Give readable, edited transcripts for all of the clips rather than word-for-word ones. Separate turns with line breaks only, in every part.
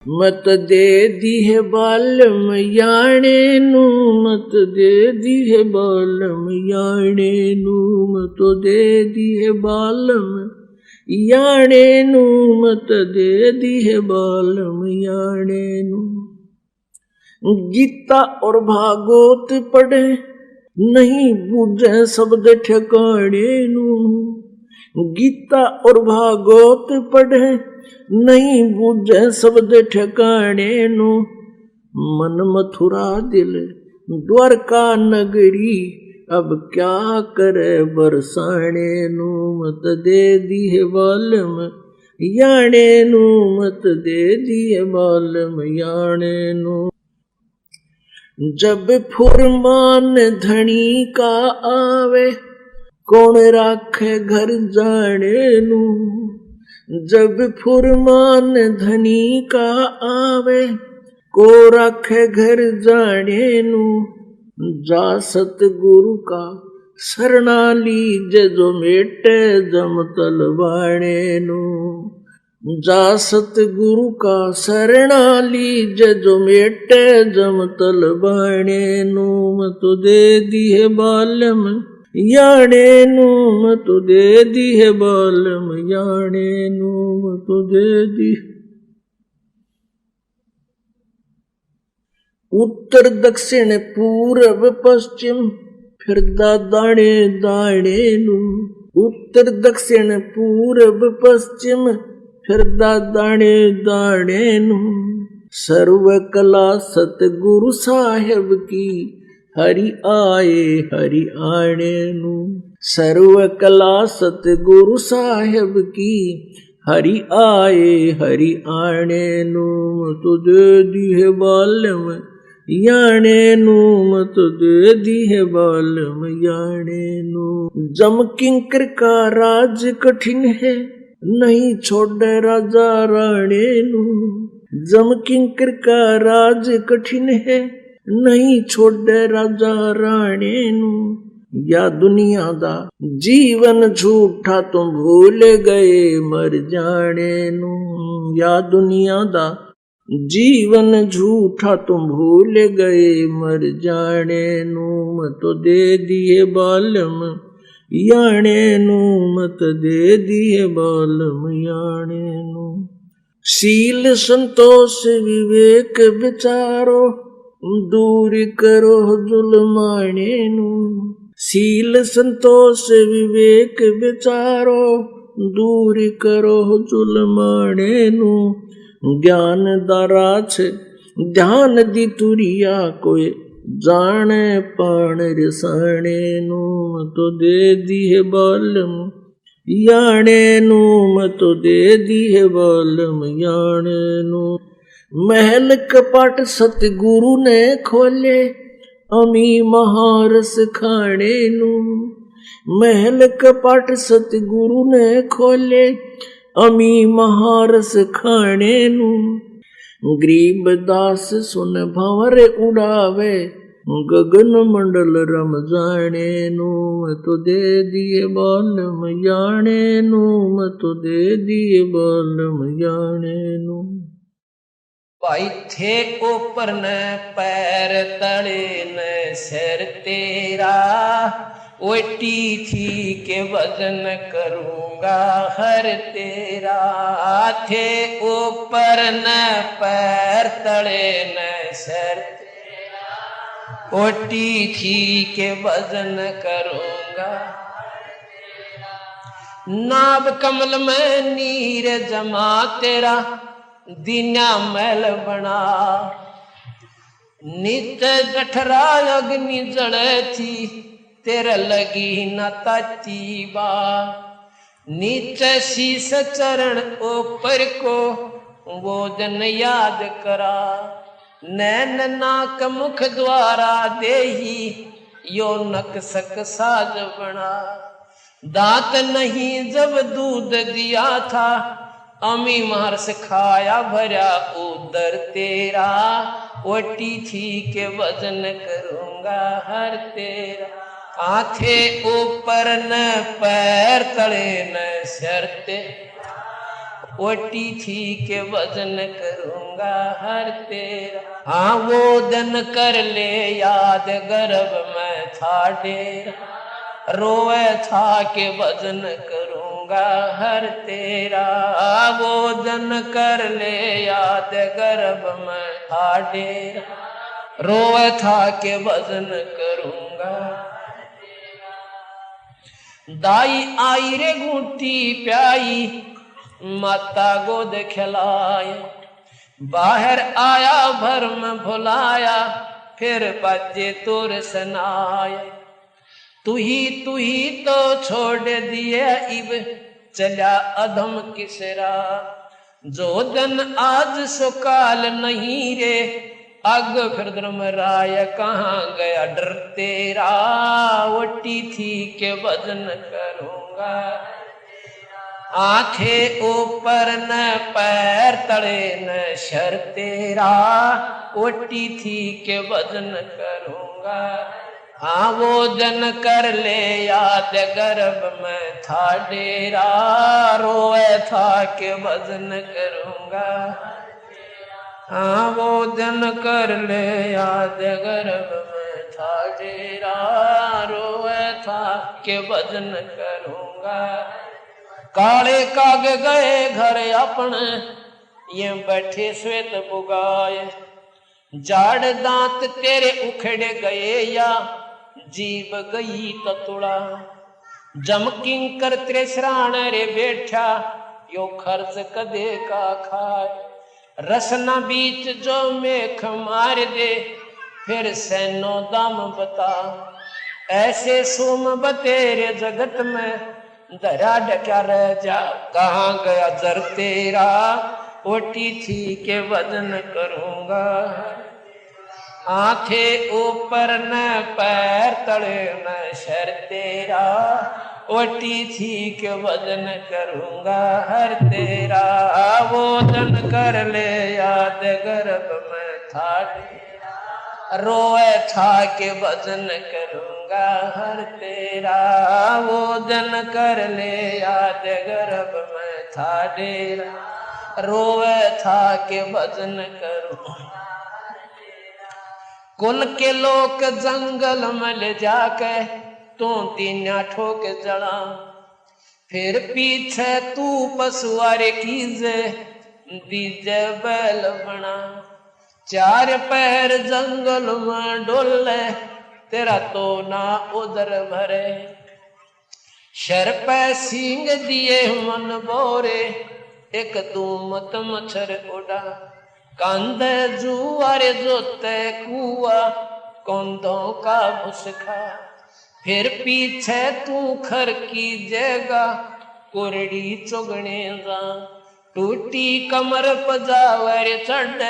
मत दे दी है बालम याणे नू, मत दे दी है बालम याणे नू, मत दे दी है बालम याणे नू, मत दे दी है बालम याणे नू। गीता और भागवत पढ़े नहीं बूझे शब्द ठिकाने नू, गीता और भागवत पढ़े नहीं बूझे शब्द ठिकाने नू। मन मथुरा दिल द्वारका नगरी, अब क्या करे बरसाने नू, मत दे दी है बालम याणे नू, मत दे दी है बालम याणे नू। जब फुरमान धनी का आवे, कौन राखे घर जाने नू, जब फुरमान धनी का आवे, को राखे घर जाने नू। जा सतगुरु का शरणा लीजे, जो मेटे जम तलवाणे नू, जा सतगुरु का शरणा लीजे, जो मेटे जम तलवाणे नू। मत दे दी है बालम याणे नू, मत दे दी है बालम याणे नू, मत दे दी। उत्तर दक्षिण पूरब पश्चिम फिरदा दाणे दाणे नू, उत्तर दक्षिण पूरब पश्चिम फिरदा दाणे दाणे नू। सर्व कला सतगुरु साहेब की, हरि आए हरि आणे नू, सर्व कला सतगुरु साहेब की, हरि आए हरि आणे नू। मत दे दी है बालम याणे नू, मत दे दी है बालम याणे नू। जम किंकर का राज कठिन है, नहीं छोड़े राजा राणे नू, जम किंकर का राज कठिन है, नहीं छोड़े राजा राणे नू। या दुनिया दा जीवन झूठा तुम भूल गए मर जाने नू, या दुनिया दा जीवन झूठा तुम भूल गए मर जाने नू। मत दे दिए बालम याणे नू, मत दे दिए बालम याणे नू। शील संतोष विवेक विचारो, दूर करो जुल्माने नू, शील संतोष विवेक विचारो, दूर करो जुल्माने नू। ज्ञान दारा छे ध्यान दी तुरिया, कोई जाने पाण रिसाणे नू। मत दे दी है बालम याणे नू, मत दे दी है बालम याणे नू। महल कपाट सतगुरु ने खोले, अमी महारस खाणे नू, महल कपाट सतगुरु ने खोले, अमी महारस खाणे नू। गरीब दास सुन भंवर उड़ावे, गगन मंडल रम जाने नू। मत दे दिए बालम याणे नू, मत दे दिए बालम याणे नू।
भाई थे ऊपर न पैर तले न सिर तेरा, ओटी थी के वजन करूंगा हर तेरा। थे ऊपर न पैर तले न सिर तेरा, ओटी थी के वजन करूंगा नाभ कमल में नीर जमा तेरा, दीना मैल बना। नित गठरा अग्नि जड़े थी, तेरे लगी न ताती बा। नित शीस चरण ऊपर को, वो दिन याद करा। नैन नाक मुख द्वारा देही, यो नक सक साज बना। दांत नहीं जब दूध दिया था, अमी मार से खाया भरा उदर तेरा। ओटी थी के वजन करूंगा हर तेरा। आंखे ऊपर न पैर तले न सिर तेरा, ओटी थी के वजन करूंगा हर तेरा। हाँ वो दिन कर ले याद गर्भ में था डेरा, रोए था के वजन करूंगा हर तेरा। वो दिन कर ले याद गर्भ में था डेरा, रोए था के वजन करूंगा। दाई आई रे घूंटी प्याई, माता गोद खिलाए, बाहर आया भरम भुलाया, फिर बच्चे तुर सनाए। तू ही तो छोड़ दिए इब चला अधम किसरा, जो दिन आज सुकाल नहीं रे, अग फिर धर्मराय कहाँ गया डर तेरा। ओटी थी के वजन करूंगा, आंखें ऊपर न पैर तले न शर तेरा। ओटी थी के वजन करूंगा, हाँ वो दिन कर ले याद गर्भ में था डेरा, रोए था के वजन करूंगा। हाँ वो दिन कर ले याद गर्भ में था डेरा, रोए था के वजन करूंगा। काले काग गए घर अपने, ये बैठे श्वेत बुगाए, जाड़ दांत तेरे उखड़ गए या जीव गई ततुड़ा। जमकिंकर तेरे श्राण रे बैठा, यो खर्च कदे का खाए, रसना बीच जो मेख मार दे, फिर सैनो दाम बता। ऐसे सोम बतेरे जगत में, दरा डका रह जा कहाँ गया जर तेरा। ओटी थी के वजन करूंगा, आंखें ऊपर न पैर तले न शर तेरा। ओटी थी के वजन करूंगा हर तेरा, वो दिन कर ले याद गर्भ में था डेरा, रोए था के वजन करूंगा हर तेरा। वो दिन कर ले याद गर्भ में था डेरा, रोए था के वजन करूंगा। कुल के लोग जंगल में ले जाके तू तीना ठोक जड़ा, फिर पीछे तू पशुआरे कीजे दीजे बैल बना। चार पैर जंगल में डोले, तेरा तो ना उधर भरे, शर पे सींग दिए मन बोरे, एक तू मत मच्छर उड़ा। कांधे जुआरे जोते कुआ, कौंधों का भुसखा, फिर पीछे तू खर की जगह कोरड़ी चुगने जा। टूटी कमर पजावर चढ़,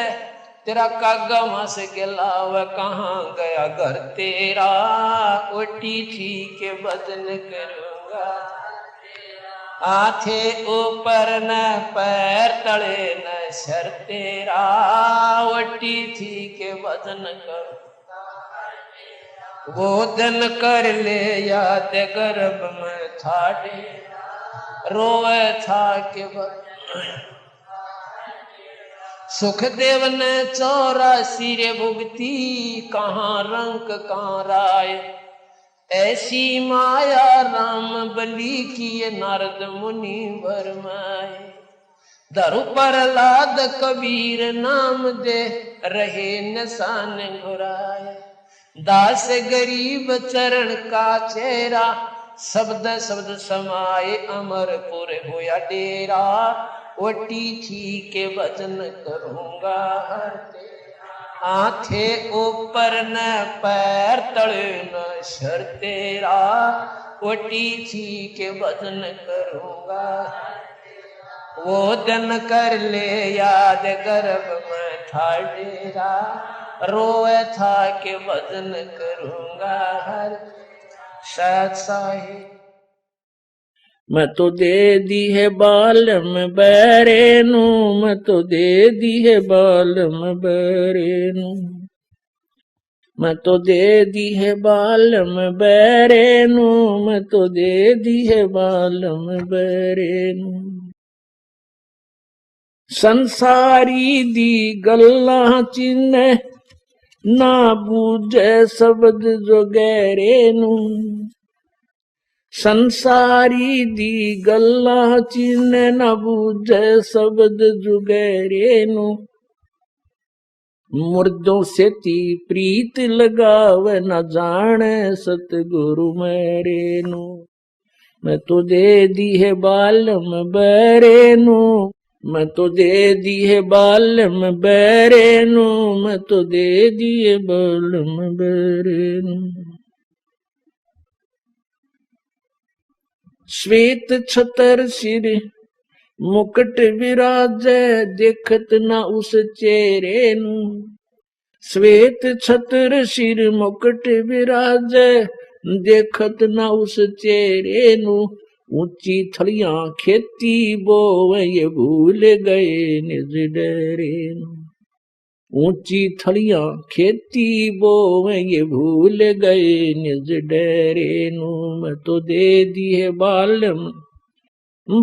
तेरा कागा मास गिलाव कहाँ गया घर तेरा। ओटी थी के वजन करूंगा, आथे ऊपर न पैर तले न शर तेरा। ओटी थी के वजन करूंगा, वो दिन कर ले याद गर्भ में था डेरा, रोए था के सुखदेव ने 84 रे भुगती, कहाँ रंक कहाँ राय। ऐसी माया राम बलि की नारद मुनि भरमाए। धरु प्रहलाद कबीर नाम दे रहे निशान घुराए। दास गरीब चरण का चेहरा, शब्द शब्द समाये अमरपुर होया डेरा। ओटी थी के वजन करूंगा हर तेरा, आंखे ऊपर न पैर तले न शर तेरा। ओटी थी के वजन करूंगा, वो दिन कर ले याद गर्भ में था डेरा। रोए था के वजन करूंगा हर शायद साहिब।
मैं तो दे दी है बालम बैरे नू, मैं तो दे दी है बालम बैरे नू, मैं तो दे दी है बालम बैरे नू, मैं तो दे दी है बालम बैरे नू। संसारी दी गल्ला चिन्ह ना बूझे शब्द जो गहरे नू। संसारी दी गल्ला चिन्ह ना बूझे शब्द जो गहरे नू। मुर्दों से ती प्रीत लगाव न जाने सतगुरु मेरे नू। मैं तो दे दी है बालम बैरे नू। मैं तो दे दी है बालम बैरे नू। मैं तो दे दी है बालम बैरे नू। श्वेत छतर सिर मुकुट विराजे देखत ना उस चेहरे नू। श्वेत छतर सिर मुकुट विराजे देखत ना उस चेहरे नू। ऊंची थलियां खेती बोवे ये भूल गए निज डेरे नू। ऊंची थलियां खेती बोवे ये भूल गए निज डेरे नू। मैं तो दे दी है बालम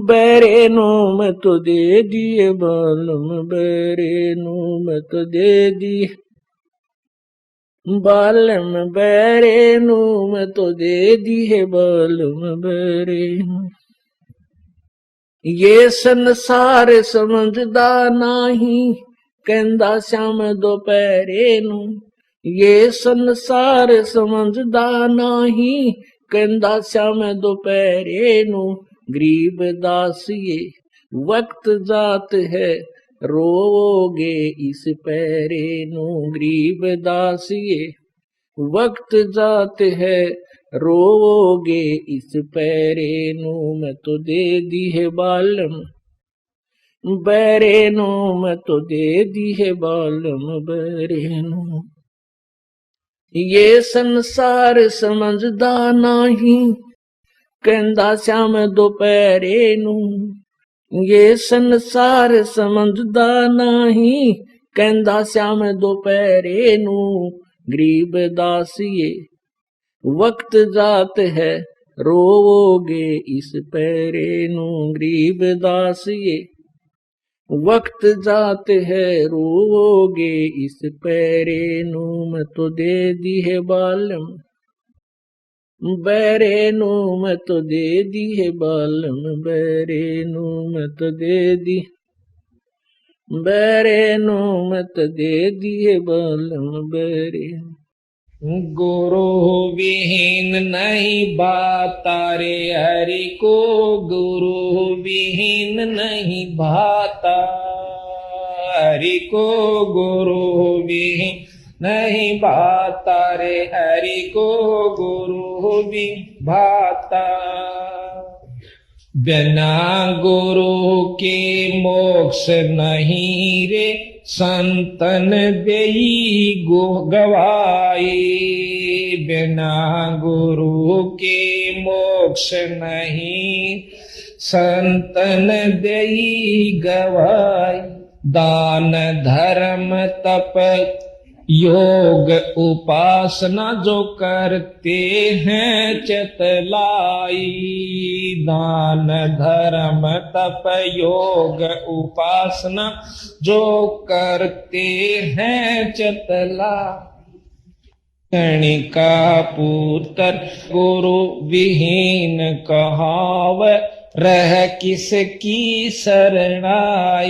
बैरे नू। मैं तो दे दी है बालम बैरे नू। मैं तो दे दी बालम बैरे नू। मैं तो दे दी है बालम बैरे नू। ये संसार समझदा नाही कहंदा श्याम दोपहरे नू। ये संसार समझदा नाही कहंदा श्याम दोपहरे नू। गरीब दास ये वक्त जात है रोगे इस पैरे नू। गरीब दास ये वक्त जात है रोगे इस पैरे नू। मैं तो दे दी है बालम बैरे नू। मैं तो दे दी है बालम बैरे नू। ये संसार समझदा नाही कहंदा श्याम दोपहरे नू। ये संसार समझदा नाही कहंदा श्याम दोपहरे नू। गरीब दास ये वक्त जात है रोगे इस पैरे नू। गरीब दास ये वक्त जात है रोगे इस पैरे नू। मैं तो दे दी है बालम बैरे नू। मैं तो दे दी है बालम बैरे नू। मैं तो दे दी बैरे नू। मैं तो दे दी है बालम बैरे।
गुरु विहीन नहीं भाता रे हरि को। गुरु विहीन नहीं भाता हरि को। गुरु विहीन नहीं भाता रे हरि को। गुरु भी भाता बिना गुरु के मोक्ष नहीं रे। संतन देई गो गवाई। बिना गुरु के मोक्ष नहीं संतन देई गवाई। दान धर्म तप योग उपासना जो करते हैं चतलाई। दान धर्म तप योग उपासना जो करते हैं चतला। गणिका पुत्र गुरु विहीन कहाव रह किसकी शरणाई।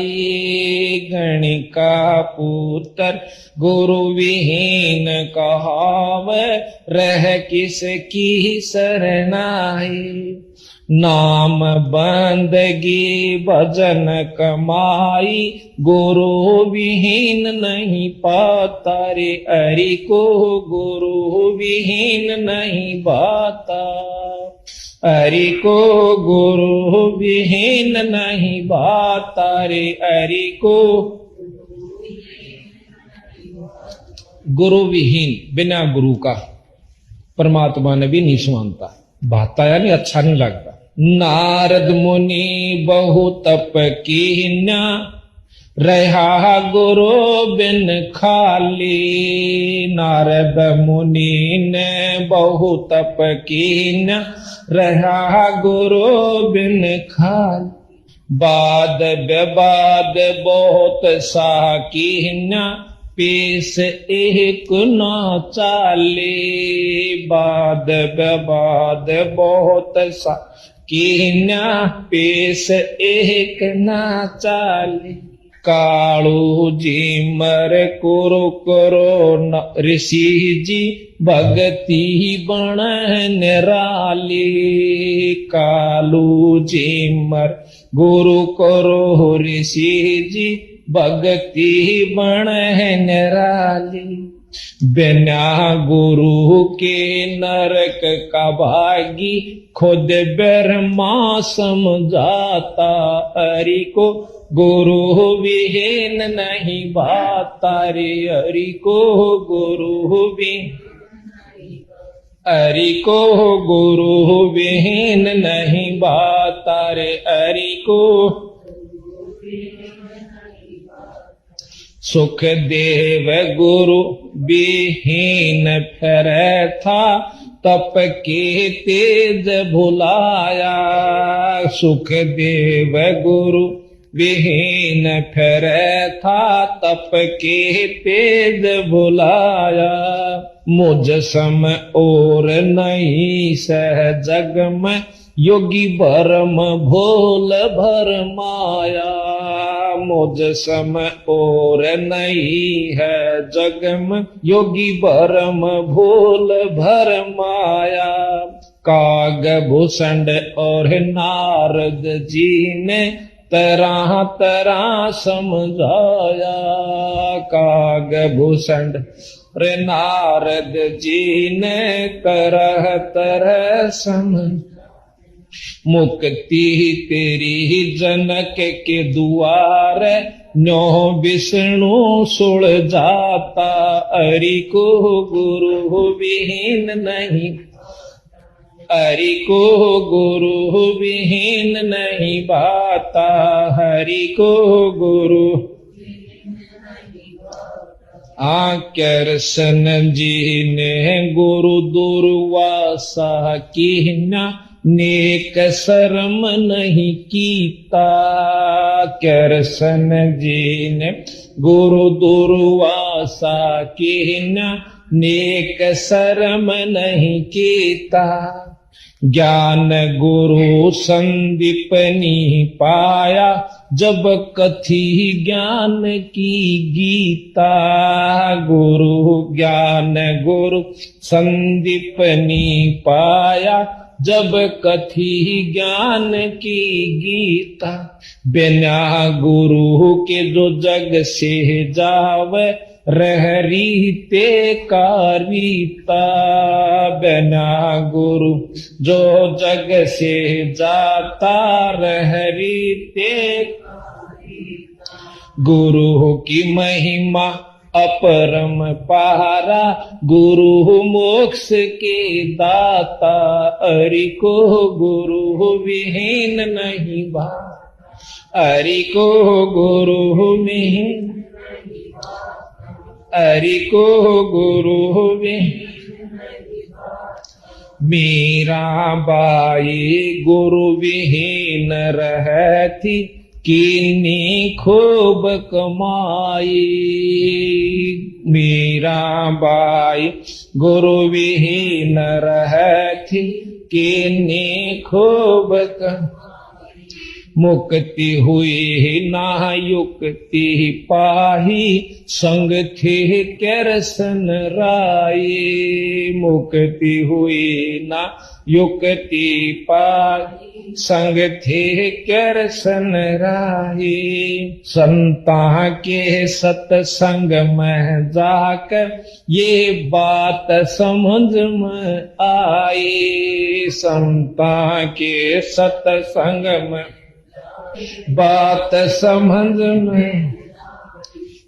गणिका पुत्र गुरु विहीन कहाव रह किसकी शरणाई। नाम बंदगी भजन कमाई गुरु विहीन नहीं पाता रे हरि को। गुरु विहीन नहीं पाता हरि को। गुरु विहीन नहीं भाता रे हरि को। गुरु विहीन बिना गुरु का परमात्मा ने भी नहीं मानता। भाता यानी अच्छा नहीं लगता। नारद मुनि बहु तप कीन्या रहा गुरु बिन खाली। नारद मुनि ने बहु तप कीन्या रहा गुरु बिन खाली।
बाद विवाद बहुत सा कीन्या पेश एक न चाले। बाद विवाद बहुत सा कीन्या पेश एक न चाले। कालू जी मर कुरु करो न ऋषि जी भगति बण निराली। कालू जी मर गुरु करो ऋषि जी भगति बण निराली। बिना गुरु के नरक का भागी खुद ब्रह्मा समझाता। हरि को गुरु विहीन नहीं भाता रे। हरि को गुरु हरि को गुरु विहीन नहीं भाता रे। हरि को सुखदेव गुरु विहीन फिर था तप के तेज भुलाया। सुखदेव गुरु विहीन फिर था तप के तेज भुलाया। मुझ सम और नहीं सह जग में योगी भरम भोल भर माया। मुझ सम और नहीं है जग में योगी भरम भोल भर माया। कागभूषण और नारद जी ने तरह तरह समझाया। कागभूषण रे नारद जी ने तरह तरह समझ। मुक्ति तेरी जनक के दुआर न्यो विष्णु सुल जाता। हरि को गुरु विहीन नहीं। हरि को गुरु विहीन नहीं भाता। हरि को गुरु कृष्ण जी ने गुरु दुर्वासा कीन्या नेक शर्म नहीं कीता। कृष्ण जी ने गुरु दुर्वासा कीन्या नेक शर्म नहीं कीता। ज्ञान गुरु संदीपनी पाया जब कथी ज्ञान की गीता। गुरु ज्ञान गुरु संदीपनी पाया जब कथी ज्ञान की गीता। बिना गुरु के जो जग से जावे रह रीते का रीता। बिना गुरु जो जग से जाता रह रीते। गुरु की महिमा अपरम पारा गुरु मोक्ष के दाता। हरि को गुरु विहीन नहीं भा। हरि को गुरु विहीन। हरि को गुरु विहीन। मीरा बाई गुरु विहीन रहती किन्नी खूब कमाई। मीरा बाई गुरु विहीन रहती किन्नी खूब कमाई। मुक्ति हुई ना युक्ति पाही संग थे कृष्ण राई। मुक्ति हुई ना युक्ति पाही संग थे कृष्ण राई। संता के सत्संग में जाकर ये बात समझ में आई। संता के सत्संग में बात समझ में।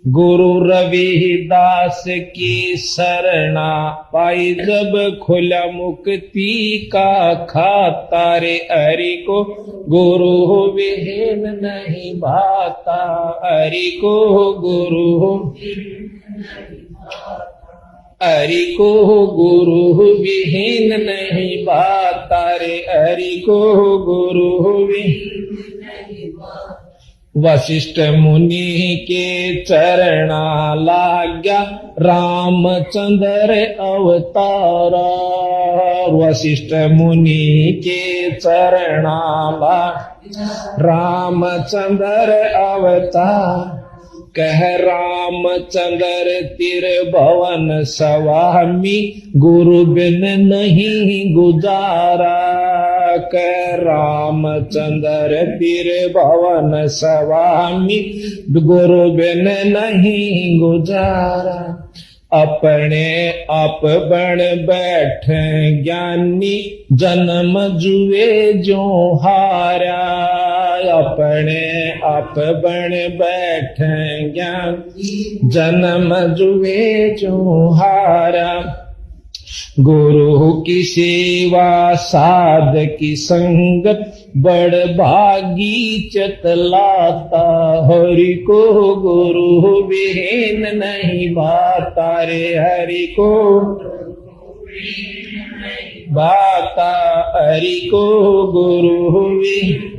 गुरु रविदास की शरणा पाई जब खुला मुक्ति का खाता रे। हरि को गुरु विहीन नहीं भाता। हरि को गुरु हरि को गुरु विहीन नहीं भाता रे, हरि को गुरु विहीन। वशिष्ठ मुनि के चरणा लाग्या रामचंद्र अवतारा, वशिष्ठ मुनि के चरणा लाग्या रामचंद्र अवतार। कह रामचंद्र त्रिभुवन स्वामी, गुरु बिन नहीं गुजारा। कह रामचंद्र त्रिभुवन स्वामी, गुरु बिन नहीं गुजारा। अपने आप बन बैठे ज्ञानी, जन्म जुए जो हारा। अपने आप बन बैठे ज्ञानी, जन्म जुए जो हारा। गुरु की सेवा साध की संगत, बड़ भागी चतलाता। हरि को गुरु विहीन नहीं भाता रे, हरि को भाता, हरि को गुरु विहीन।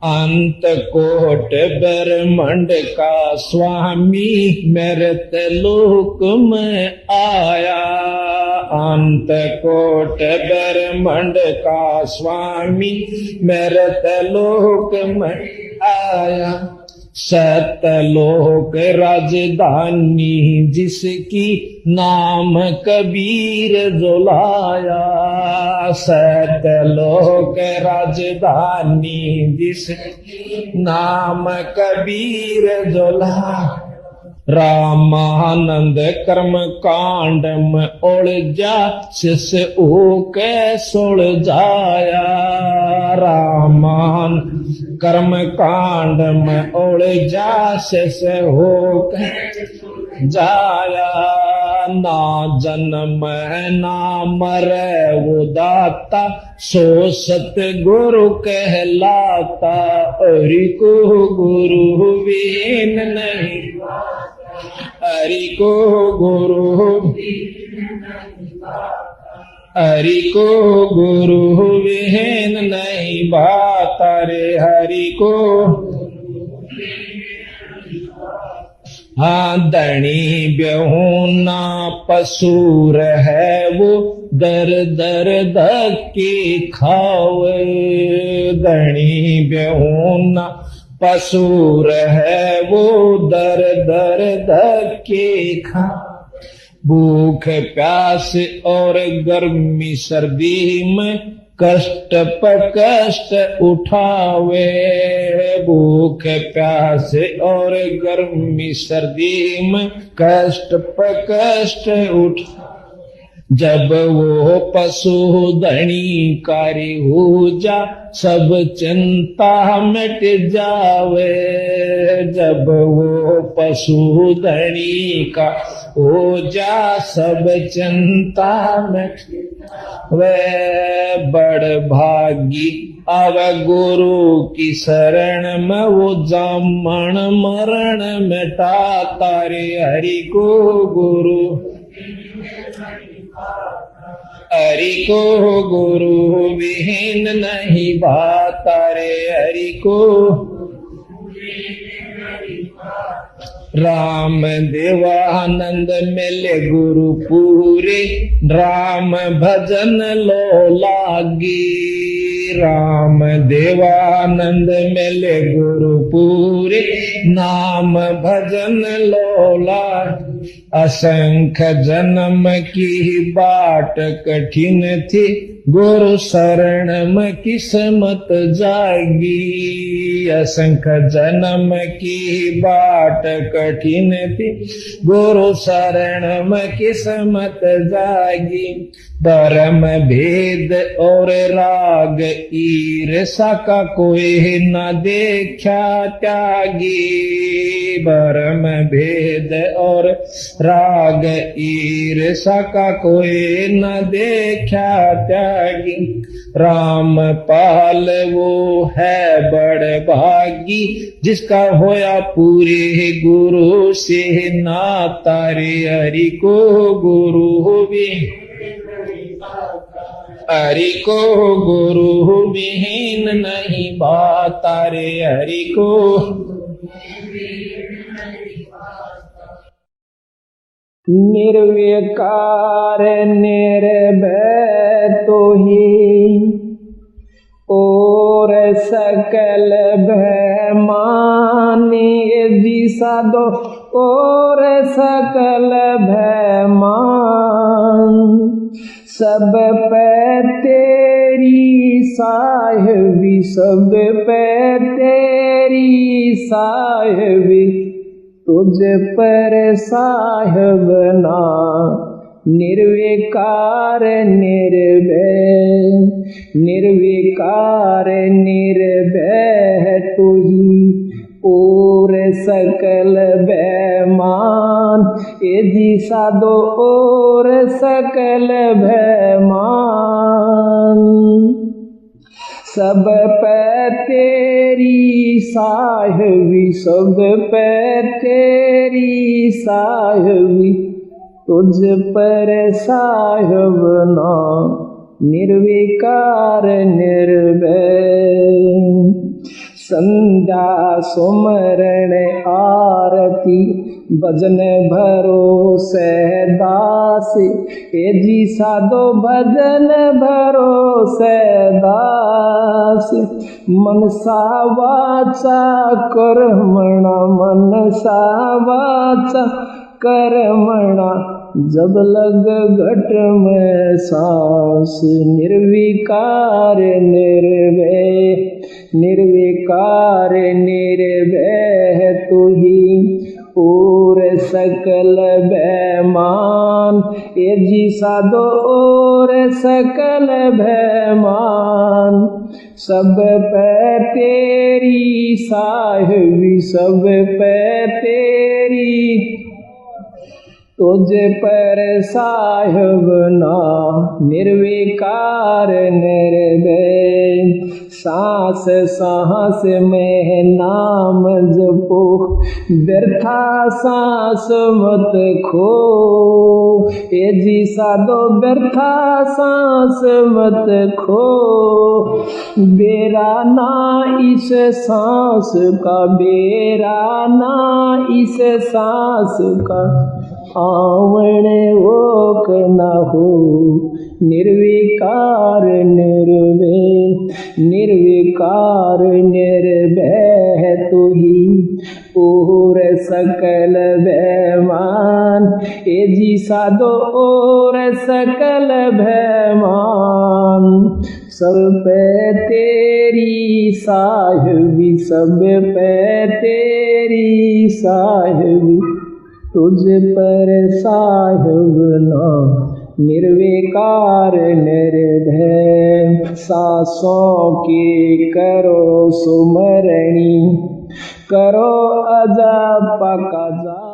अंत कोट ब्रह्मांड का स्वामी, मृत लोक में आया। अंत कोट ब्रह्मांड का स्वामी, मृत लोक में आया। सतलोक राजधानी जिसकी, नाम कबीर जुलाया। सतलोक राजधानी जिसकी, नाम कबीर जुलाया। रामानंद कर्म कांड में उलझा, शिष्य ओके सुलझाया। रामान कर्म कांड में उलझा, शिष्य होके जाया। ना जन्म ना मरे वो दाता, सो सतगुरु कहलाता। हरि को गुरु विहीन नहीं, हरि को गुरु, हरि को गुरु विहीन नहीं भाता रे, हरि को। हाँ धनी बेहुना पसूर है वो, दर दर धक्के खावे। धनी बेहुना पसूर है वो, दर दर धक्के खा। भूख प्यास और गर्मी सर्दी में, कष्ट पर कष्ट उठावे। भूख प्यास और गर्मी सर्दी में, कष्ट पर कष्ट उठा। जब वो पशु धनी कारी हो जा, सब चिंता मिट जावे। जब वो पशु धनी का हो जा, सब चिंता मिट। वे बड़ भागी अब गुरु की शरण में, वो जामन मरण मिटाता रे, हरि को गुरु, हरि को गुरु विहीन नहीं भाता रे, हरि को। राम देवानंद मिले गुरु पूरे, राम भजन लो लागी। राम देवानंद मिले गुरु पूरे, नाम भजन लो लागी। असंख्य जन्म की बाट कठिन थी, गुरु शरण में किस्मत जाएगी। असंख्य जन्म की बाट कठिन थी, गुरु शरण में किस्मत जाएगी। धर्म भेद और राग ईर्षा का कोई न देखा त्यागी। धर्म भेद और राग ईर्षा का कोई न देखा त्यागी। राम पाल वो है बड़ भागी, जिसका होया पूरे गुरु से नाता रे। हरि को गुरु भी, हरि को गुरु विहीन नहीं बाता रे। हरि को निर्विकार निर्भय तो ही और सकल भय माने जी साधो और सकल भय मान। सब पे तेरी साहिबी, सब पे तेरी साहिबी, तुझ पर साहिब ना। निर्विकार निर्भय, निर्विकार निर्भय तू ही और सकल भय मान। ए जी साधो और सकल भय मान। सब पे तेरी साहिबी, सब पे तेरी साहिबी, तुझ पर साहिब ना। निर्विकार निर्भय, संध्या सुमरण आरती भजन भरोसे दास। ए जी साधो भजन भरोसे दास। मनसा वाचा कर्मणा, मनसा वाचा कर्मणा, जब लग घट में सांस। निर्विकार निर्भय, निर्विकार निर्भय तू ही और सकल भय मान। ए जी साधो और सकल भय मान। सब पे तेरी साहिबी, सब पे तेरी, तुझ पर साहिब ना। निर्विकार निर्भय, सांस सांस में नाम जपो, व्यर्था सांस मत खो। ए जी साधो व्यर्था सांस मत खो। बेरा ना इस सांस का, बेरा ना इस सांस का, आवण ओक न हो। निर्विकार निर्भय, निर्विकार निर्भय तू ही और सकल भय मान। ए जी साधो और सकल भय मान। सब पे तेरी साहिबी, सब पे तेरी साहिबी, तुझ पर साहिब ना। निर्विकार निर्भय, सांसों की करो सुमरणी, करो अजब का जा।